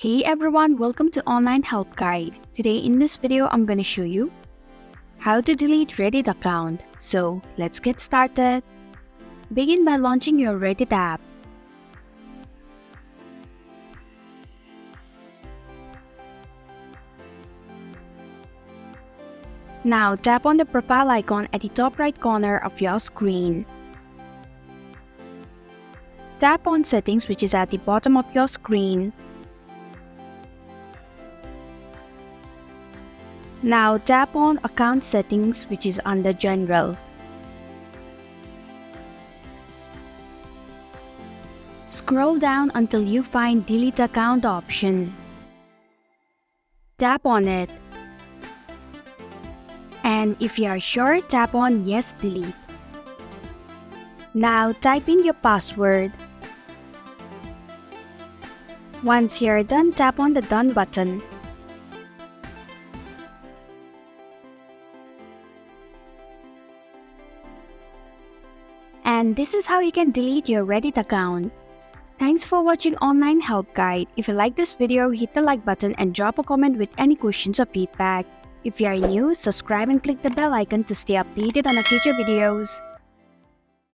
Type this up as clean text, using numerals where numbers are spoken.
Hey everyone, welcome to Online Help Guide. Today in this video, I'm going to show you how to delete Reddit account. So let's get started. Begin by launching your Reddit app. Now tap on the profile icon at the top right corner of your screen. Tap on Settings, which is at the bottom of your screen. Now tap on Account Settings, which is under General. Scroll down until you find Delete Account option. Tap on it. And if you are sure, tap on Yes, Delete. Now type in your password. Once you're done, tap on the Done button. And this is how you can delete your Reddit account. Thanks for watching Online Help Guide. If you like this video, hit the like button and drop a comment with any questions or feedback. If you are new, subscribe and click the bell icon to stay updated on our future videos.